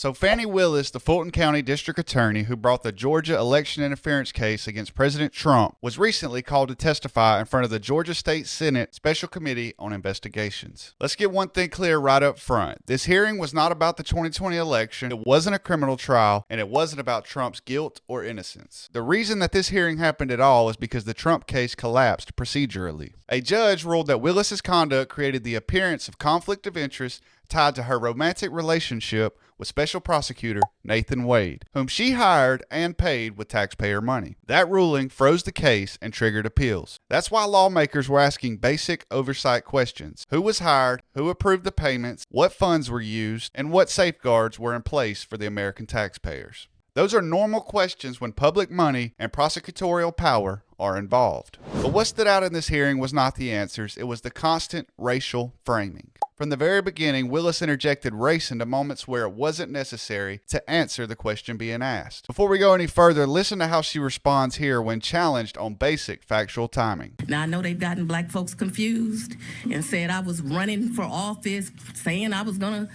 So Fani Willis, the Fulton County District Attorney who brought the Georgia election interference case against President Trump, was recently called to testify in front of the Georgia State Senate Special Committee on Investigations. Let's get one thing clear right up front. This hearing was not about the 2020 election, it wasn't a criminal trial, and it wasn't about Trump's guilt or innocence. The reason that this hearing happened at all is because the Trump case collapsed procedurally. A judge ruled that Willis's conduct created the appearance of conflict of interest tied to her romantic relationship with Special Prosecutor Nathan Wade, whom she hired and paid with taxpayer money. That ruling froze the case and triggered appeals. That's why lawmakers were asking basic oversight questions. Who was hired? Who approved the payments? What funds were used? And what safeguards were in place for the American taxpayers? Those are normal questions when public money and prosecutorial power are involved. But what stood out in this hearing was not the answers, it was the constant racial framing. From the very beginning, Willis interjected race into moments where it wasn't necessary to answer the question being asked. Before we go any further, listen to how she responds here when challenged on basic factual timing. Now, I know they've gotten black folks confused and said I was running for office, saying I was going to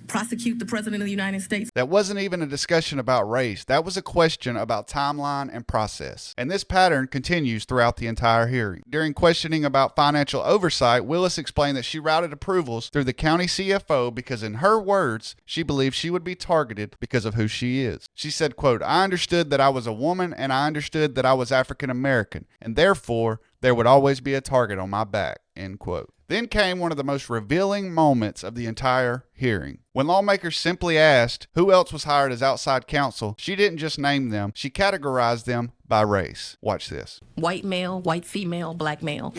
prosecute the President of the United States. That wasn't even a discussion about race. That was a question about timeline and process. And this pattern continues throughout the entire hearing. During questioning about financial oversight, Willis explained that she routed approvals through the county CFO because, in her words, she believed she would be targeted because of who she is. She said, quote, "I understood that I was a woman and I understood that I was African American, and therefore there would always be a target on my back," end quote. Then came one of the most revealing moments of the entire hearing. When lawmakers simply asked who else was hired as outside counsel, she didn't just name them, she categorized them by race. Watch this. White male, white female, black male.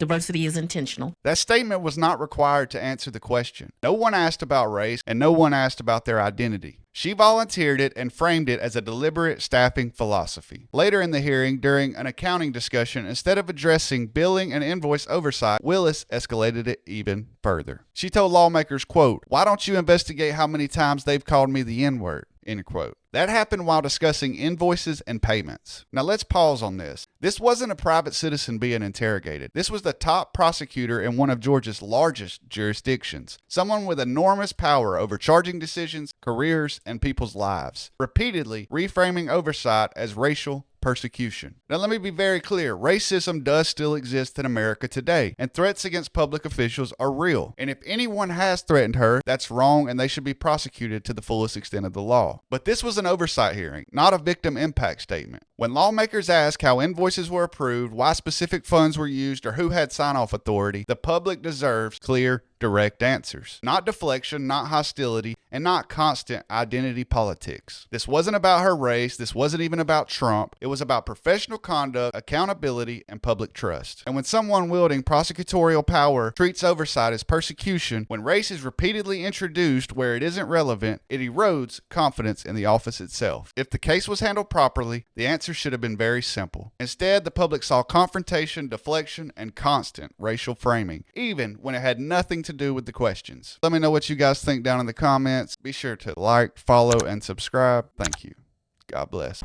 Diversity is intentional. That statement was not required to answer the question. No one asked about race and no one asked about their identity. She volunteered it and framed it as a deliberate staffing philosophy. Later in the hearing, during an accounting discussion, instead of addressing billing and invoice oversight, Willis escalated it even further. She told lawmakers, quote, "Why don't you investigate how many times they've called me the N-word?" End quote. That happened while discussing invoices and payments. Now let's pause on this. This wasn't a private citizen being interrogated. This was the top prosecutor in one of Georgia's largest jurisdictions. Someone with enormous power over charging decisions, careers, and people's lives. Repeatedly reframing oversight as racial persecution. Now let me be very clear, racism does still exist in America today, and threats against public officials are real. And if anyone has threatened her, that's wrong and they should be prosecuted to the fullest extent of the law. But this was an oversight hearing, not a victim impact statement. When lawmakers ask how invoices were approved, why specific funds were used, or who had sign-off authority, the public deserves clear, direct answers. Not deflection, not hostility, and not constant identity politics. This wasn't about her race. This wasn't even about Trump. It was about professional conduct, accountability, and public trust. And when someone wielding prosecutorial power treats oversight as persecution, when race is repeatedly introduced where it isn't relevant, it erodes confidence in the office itself. If the case was handled properly, the answer should have been very simple. Instead, the public saw confrontation, deflection, and constant racial framing, even when it had nothing to do with the questions. Let me know what you guys think down in the comments. Be sure to like, follow, and subscribe. Thank you. God bless.